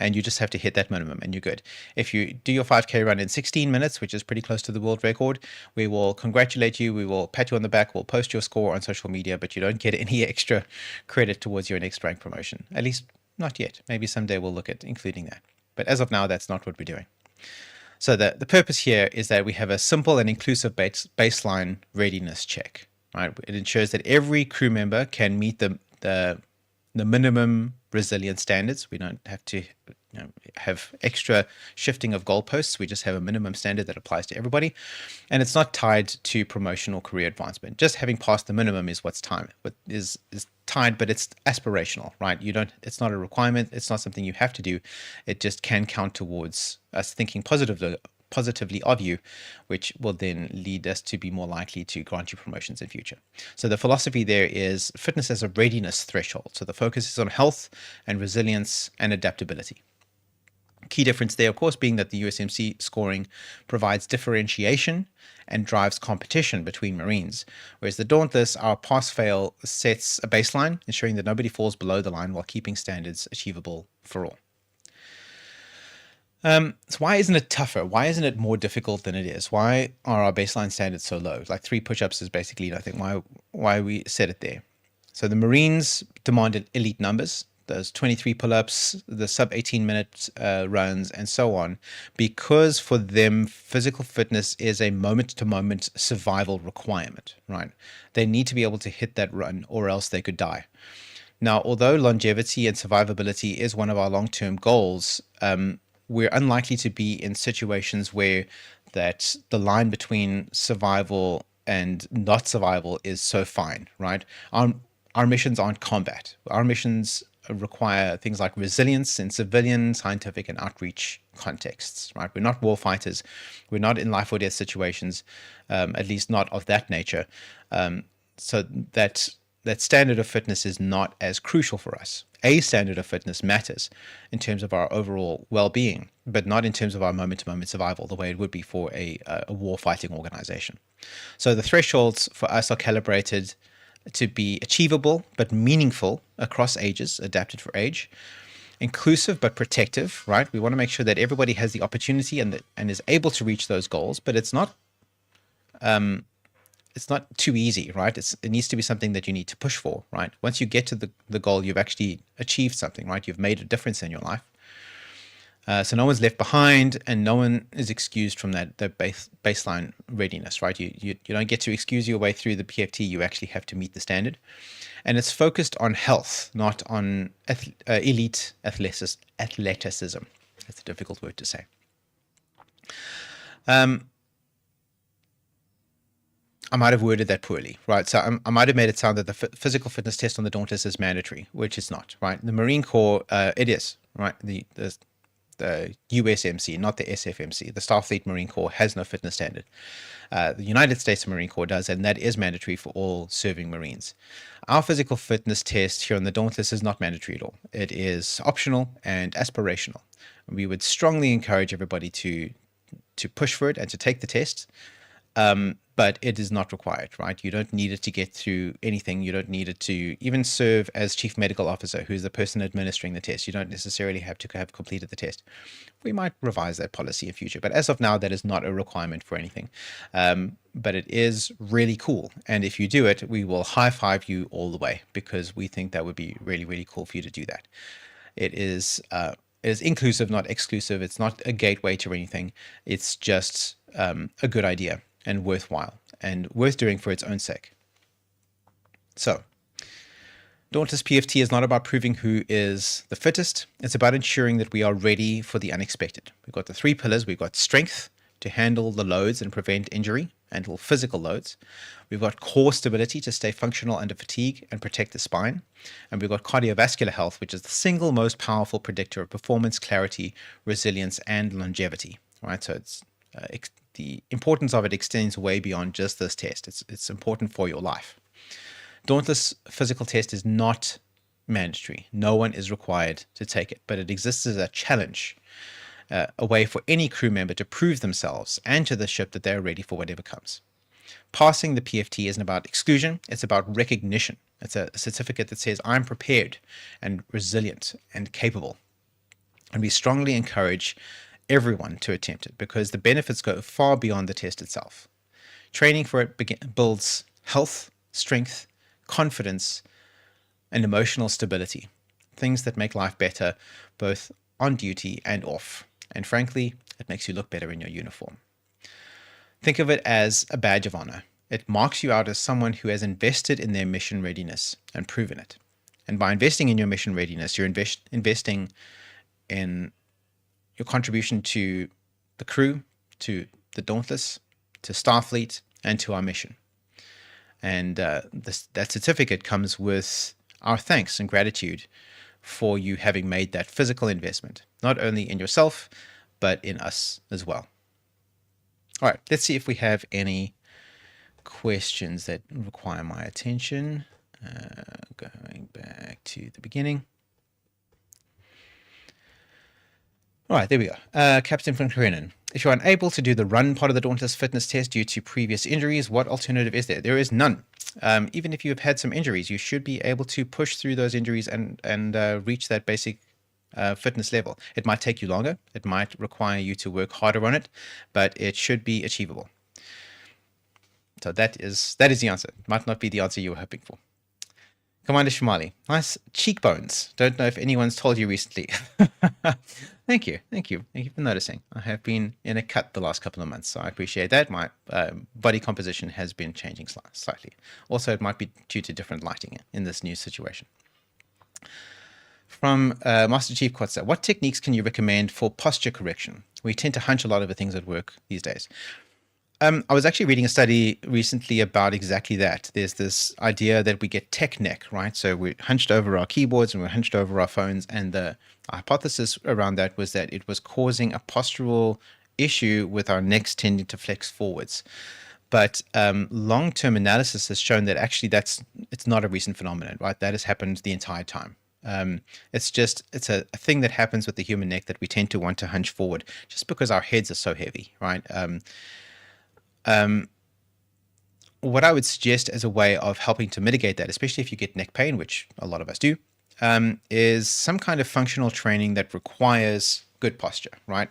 And you just have to hit that minimum and you're good. If you do your 5K run in 16 minutes, which is pretty close to the world record, we will congratulate you, we will pat you on the back, we'll post your score on social media, but you don't get any extra credit towards your next rank promotion. At least not yet. Maybe someday we'll look at including that. But as of now, that's not what we're doing. So the purpose here is that we have a simple and inclusive baseline readiness check. Right? It ensures that every crew member can meet the minimum resilience standards. We don't have to have extra shifting of goalposts. We just have a minimum standard that applies to everybody. And it's not tied to promotion or career advancement. Just having passed the minimum is what's tied, but it's aspirational, right? It's not a requirement. It's not something you have to do. It just can count towards us thinking positively of you, which will then lead us to be more likely to grant you promotions in future. So the philosophy there is fitness as a readiness threshold. So the focus is on health and resilience and adaptability. Key difference there, of course, being that the USMC scoring provides differentiation and drives competition between Marines, whereas the Dauntless, our pass-fail sets a baseline, ensuring that nobody falls below the line while keeping standards achievable for all. So why isn't it tougher? Why isn't it more difficult than it is? Why are our baseline standards so low? Like 3 push-ups is basically nothing. Why we set it there? So the Marines demanded elite numbers, those 23 pull-ups, the sub 18-minute runs, and so on, because for them, physical fitness is a moment-to-moment survival requirement, right? They need to be able to hit that run or else they could die. Now, although longevity and survivability is one of our long-term goals, we're unlikely to be in situations where that the line between survival and not survival is so fine, right? Our missions aren't combat. Our missions require things like resilience in civilian, scientific, and outreach contexts, right? We're not war fighters. We're not in life or death situations, at least not of that nature. So that standard of fitness is not as crucial for us. A standard of fitness matters in terms of our overall well-being, but not in terms of our moment-to-moment survival, the way it would be for a war-fighting organization. So the thresholds for us are calibrated to be achievable but meaningful across ages, adapted for age, inclusive but protective, right? We want to make sure that everybody has the opportunity and is able to reach those goals, but it's not too easy, right? It needs to be something that you need to push for, right? Once you get to the goal, you've actually achieved something, right? You've made a difference in your life. So no one's left behind and no one is excused from that baseline readiness, right? You don't get to excuse your way through the PFT. You actually have to meet the standard. And it's focused on health, not on elite athleticism. That's a difficult word to say. I might have worded that poorly, right? So I might have made it sound that the physical fitness test on the Dauntless is mandatory, which it's not, right? The Marine Corps, it is, right? The USMC, not the SFMC. The Starfleet Marine Corps has no fitness standard. The United States Marine Corps does, and that is mandatory for all serving Marines. Our physical fitness test here on the Dauntless is not mandatory at all. It is optional and aspirational. We would strongly encourage everybody to push for it and to take the test. but it is not required, right? You don't need it to get through anything. You don't need it to even serve as chief medical officer, who's the person administering the test. You don't necessarily have to have completed the test. We might revise that policy in future, but as of now, that is not a requirement for anything. But it is really cool. And if you do it, we will high five you all the way, because we think that would be really, really cool for you to do that. It is inclusive, not exclusive. It's not a gateway to anything. It's just a good idea and worthwhile and worth doing for its own sake. So, Dauntless PFT is not about proving who is the fittest. It's about ensuring that we are ready for the unexpected. We've got the 3 pillars. We've got strength to handle the loads and prevent injury, handle physical loads. We've got core stability to stay functional under fatigue and protect the spine. And we've got cardiovascular health, which is the single most powerful predictor of performance, clarity, resilience, and longevity. Right? So it's the importance of it extends way beyond just this test. It's important for your life. Dauntless physical test is not mandatory. No one is required to take it, but it exists as a challenge, a way for any crew member to prove themselves and to the ship that they're ready for whatever comes. Passing the PFT isn't about exclusion, it's about recognition. It's a certificate that says I'm prepared and resilient and capable. And we strongly encourage everyone to attempt it because the benefits go far beyond the test itself. Training for it builds health, strength, confidence, and emotional stability, things that make life better both on duty and off. And frankly, it makes you look better in your uniform. Think of it as a badge of honor. It marks you out as someone who has invested in their mission readiness and proven it. And by investing in your mission readiness, you're investing in your contribution to the crew, to the Dauntless, to Starfleet, and to our mission. And that certificate comes with our thanks and gratitude for you having made that physical investment, not only in yourself, but in us as well. All right, let's see if we have any questions that require my attention. Going back to the beginning. All right, there we go. Captain von Kreenen. If you're unable to do the run part of the Dauntless fitness test due to previous injuries, what alternative is there? There is none. Even if you have had some injuries, you should be able to push through those injuries and reach that basic fitness level. It might take you longer. It might require you to work harder on it, but it should be achievable. So that is the answer. It might not be the answer you were hoping for. Commander Shumali, nice cheekbones. Don't know if anyone's told you recently. Thank you for noticing. I have been in a cut the last couple of months, so I appreciate that. My body composition has been changing slightly. Also, it might be due to different lighting in this new situation. From Master Chief Kotza, what techniques can you recommend for posture correction? We tend to hunch a lot over things at work these days. I was actually reading a study recently about exactly that. There's this idea that we get tech neck, right? So we're hunched over our keyboards and we're hunched over our phones. And the hypothesis around that was that it was causing a postural issue with our necks tending to flex forwards. But long-term analysis has shown that actually it's not a recent phenomenon, right? That has happened the entire time. It's a thing that happens with the human neck that we tend to want to hunch forward just because our heads are so heavy, right? What I would suggest as a way of helping to mitigate that, especially if you get neck pain, which a lot of us do, is some kind of functional training that requires good posture, right?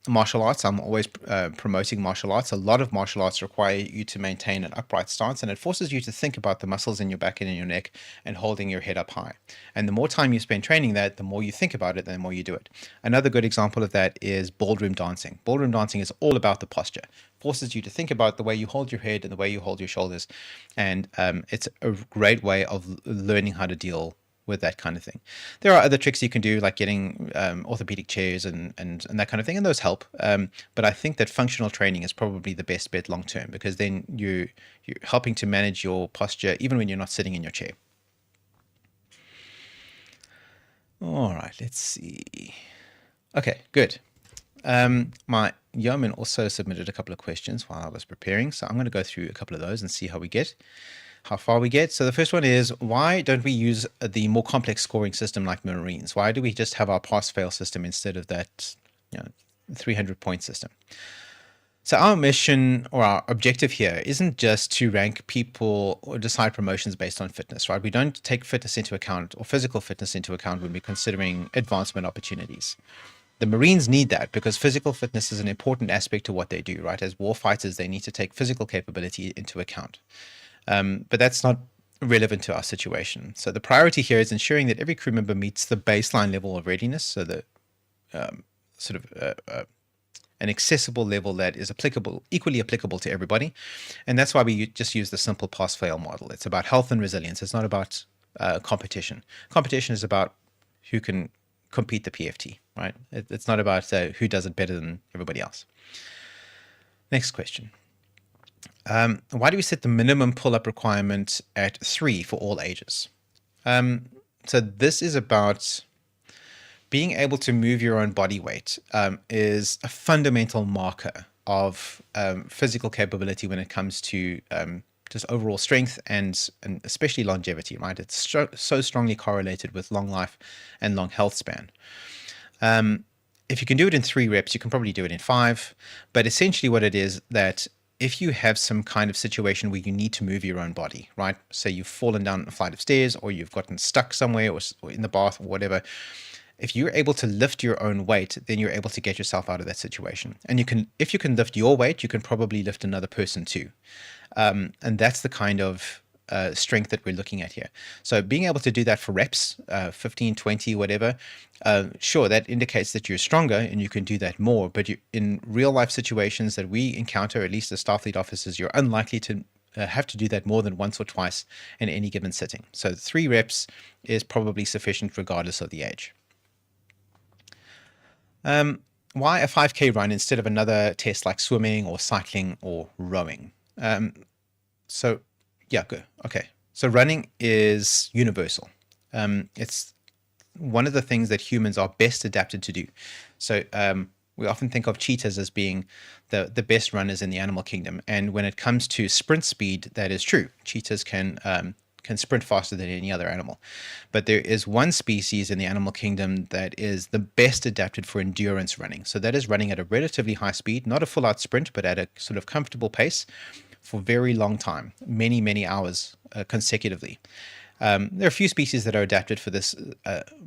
Martial arts, I'm always promoting martial arts. A lot of martial arts require you to maintain an upright stance, and it forces you to think about the muscles in your back and in your neck and holding your head up high. And the more time you spend training that, the more you think about it, the more you do it. Another good example of that is ballroom dancing. Ballroom dancing is all about the posture. It forces you to think about the way you hold your head and the way you hold your shoulders. And it's a great way of learning how to deal with that kind of thing. There are other tricks you can do, like getting orthopedic chairs and that kind of thing, and those help. But I think that functional training is probably the best bet long term, because then you're helping to manage your posture even when you're not sitting in your chair. All right, let's see. Okay, good. My yeoman also submitted a couple of questions while I was preparing, so I'm going to go through a couple of those and see how far we get. So the first one is, why don't we use the more complex scoring system like Marines? Why do we just have our pass-fail system instead of that 300-point system? So our mission or our objective here isn't just to rank people or decide promotions based on fitness, right? We don't take fitness into account or physical fitness into account when we're considering advancement opportunities. The Marines need that because physical fitness is an important aspect to what they do, right? As war fighters, they need to take physical capability into account. But that's not relevant to our situation. So the priority here is ensuring that every crew member meets the baseline level of readiness, so the sort of an accessible level that is applicable, equally applicable to everybody. And that's why we just use the simple pass-fail model. It's about health and resilience. It's not about competition. Competition is about who can compete the PFT, right? It's not about who does it better than everybody else. Next question. Why do we set the minimum pull-up requirement at 3 for all ages? So this is about being able to move your own body weight is a fundamental marker of physical capability when it comes to just overall strength and especially longevity, right? It's so strongly correlated with long life and long health span. If you can do it in 3 reps, you can probably do it in 5. But essentially what it is that if you have some kind of situation where you need to move your own body, right? Say you've fallen down a flight of stairs or you've gotten stuck somewhere or in the bath or whatever. If you're able to lift your own weight, then you're able to get yourself out of that situation. And if you can lift your weight, you can probably lift another person too. And that's the kind of strength that we're looking at here. So being able to do that for reps, 15, 20, whatever, sure, that indicates that you're stronger and you can do that more. But in real life situations that we encounter, at least as Starfleet officers, you're unlikely to have to do that more than once or twice in any given sitting. So 3 reps is probably sufficient regardless of the age. Why a 5K run instead of another test like swimming or cycling or rowing? So yeah, good. Okay. So running is universal. It's one of the things that humans are best adapted to do. So we often think of cheetahs as being the best runners in the animal kingdom. And when it comes to sprint speed, that is true. Cheetahs can sprint faster than any other animal. But there is one species in the animal kingdom that is the best adapted for endurance running. So that is running at a relatively high speed, not a full out sprint, but at a sort of comfortable pace for very long time, many, many hours consecutively. There are a few species that are adapted for this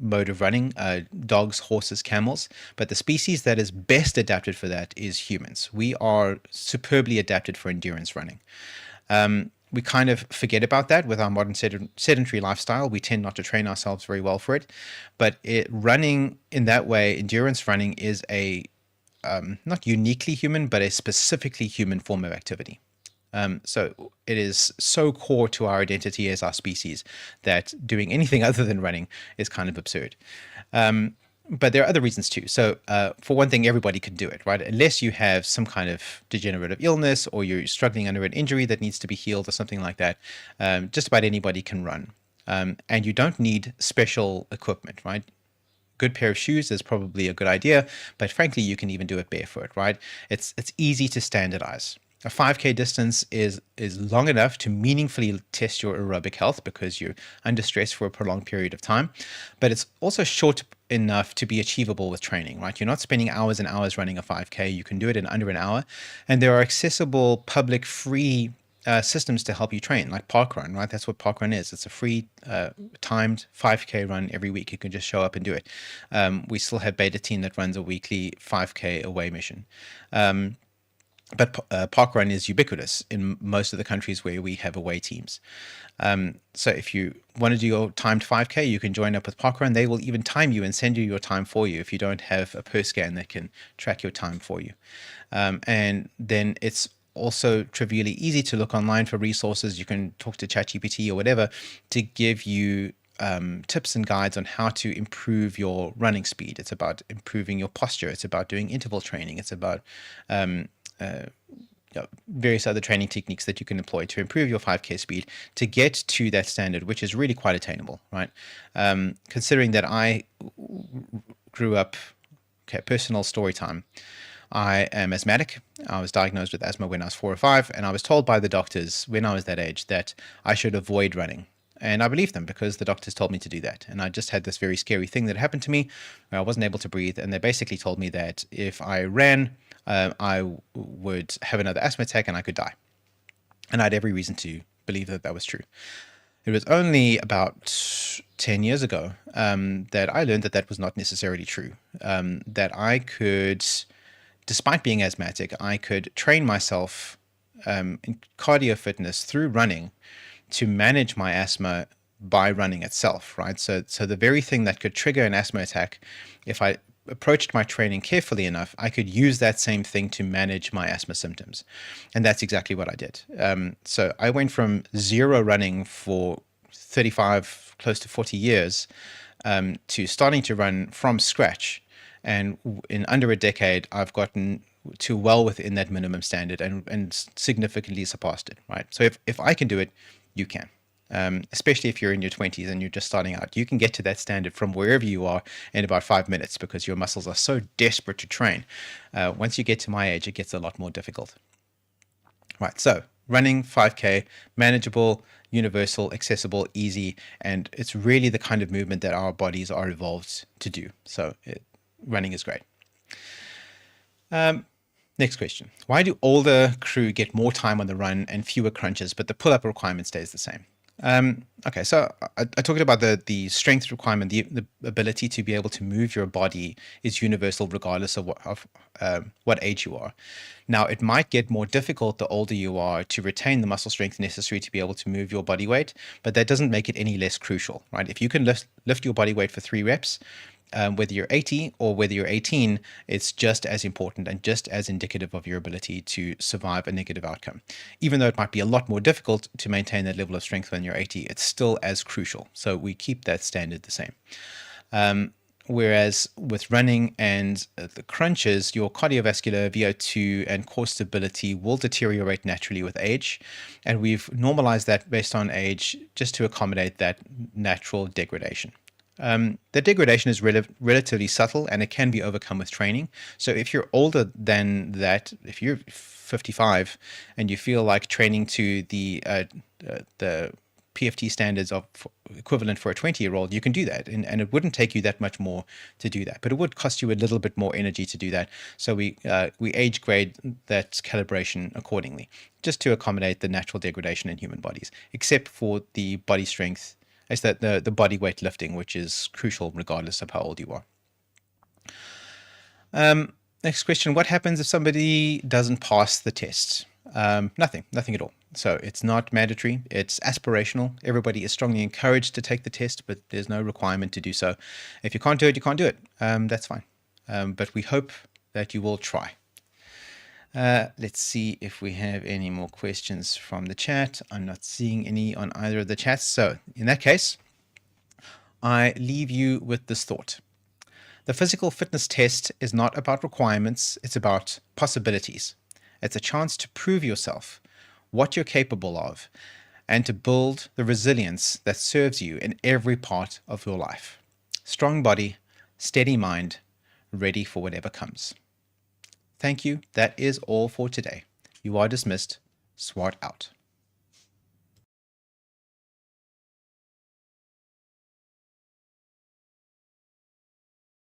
mode of running, dogs, horses, camels, but the species that is best adapted for that is humans. We are superbly adapted for endurance running. We kind of forget about that with our modern sedentary lifestyle. We tend not to train ourselves very well for it. But running in that way, endurance running is a not uniquely human, but a specifically human form of activity. So it is so core to our identity as our species that doing anything other than running is kind of absurd. But there are other reasons too. So for one thing, everybody can do it, right? Unless you have some kind of degenerative illness or you're struggling under an injury that needs to be healed or something like that, just about anybody can run. And you don't need special equipment, right? Good pair of shoes is probably a good idea, but frankly, you can even do it barefoot, right? It's easy to standardize. A 5K distance is long enough to meaningfully test your aerobic health because you're under stress for a prolonged period of time, but it's also short enough to be achievable with training, right? You're not spending hours and hours running a 5K. You can do it in under an hour, and there are accessible public free systems to help you train, like Parkrun, right? That's what Parkrun is. It's a free timed 5K run every week. You can just show up and do it. We still have Beta Team that runs a weekly 5K away mission. But Parkrun is ubiquitous in most of the countries where we have away teams. So if you want to do your timed 5K, you can join up with Parkrun. They will even time you and send you your time for you if you don't have a per scan that can track your time for you. And then it's also trivially easy to look online for resources. You can talk to ChatGPT or whatever to give you tips and guides on how to improve your running speed. It's about improving your posture. It's about doing interval training. It's about various other training techniques that you can employ to improve your 5K speed to get to that standard, which is really quite attainable, right? Considering that I grew up, personal story time. I am asthmatic. I was diagnosed with asthma when I was 4 or 5, and I was told by the doctors when I was that age that I should avoid running And I believed them because the doctors told me to do that. And I just had this very scary thing that happened to me where I wasn't able to breathe. And they basically told me that if I ran, I would have another asthma attack and I could die. And I had every reason to believe that that was true. It was only about 10 years ago that I learned that that was not necessarily true. That I could, despite being asthmatic, I could train myself in cardio fitness through running to manage my asthma by running itself, right? So the very thing that could trigger an asthma attack, if I approached my training carefully enough, I could use that same thing to manage my asthma symptoms. And that's exactly what I did. So I went from zero running for 35, close to 40 years to starting to run from scratch. And in under a decade, I've gotten to well within that minimum standard and significantly surpassed it, right? So if I can do it, you can. Especially if you're in your 20s and you're just starting out, you can get to that standard from wherever you are in about 5 minutes because your muscles are so desperate to train. Once you get to my age, it gets a lot more difficult. Right, so running 5K, manageable, universal, accessible, easy, and it's really the kind of movement that our bodies are evolved to do. So running is great. Next question. Why do older crew get more time on the run and fewer crunches, but the pull-up requirement stays the same? Okay, so I talked about the strength requirement, the ability to be able to move your body is universal regardless of what age you are. Now, it might get more difficult the older you are to retain the muscle strength necessary to be able to move your body weight, but that doesn't make it any less crucial, right? If you can lift your body weight for 3 reps, whether you're 80 or whether you're 18, it's just as important and just as indicative of your ability to survive a negative outcome. Even though it might be a lot more difficult to maintain that level of strength when you're 80, it's still as crucial. So we keep that standard the same. Whereas with running and the crunches, your cardiovascular, VO2, and core stability will deteriorate naturally with age. And we've normalized that based on age just to accommodate that natural degradation. The degradation is relatively subtle and it can be overcome with training. So if you're older than that, if you're 55 and you feel like training to the PFT standards of equivalent for a 20-year-old, you can do that. And it wouldn't take you that much more to do that, but it would cost you a little bit more energy to do that. So we age grade that calibration accordingly, just to accommodate the natural degradation in human bodies, except for the body strength. Is that the body weight lifting, which is crucial regardless of how old you are. Next question, what happens if somebody doesn't pass the test? Nothing at all. So it's not mandatory, it's aspirational. Everybody is strongly encouraged to take the test, but there's no requirement to do so. If you can't do it, you can't do it. That's fine. But we hope that you will try. Let's see if we have any more questions from the chat. I'm not seeing any on either of the chats. So in that case, I leave you with this thought. The physical fitness test is not about requirements. It's about possibilities. It's a chance to prove yourself, what you're capable of, and to build the resilience that serves you in every part of your life. Strong body, steady mind, ready for whatever comes. Thank you. That is all for today. You are dismissed. Swart out.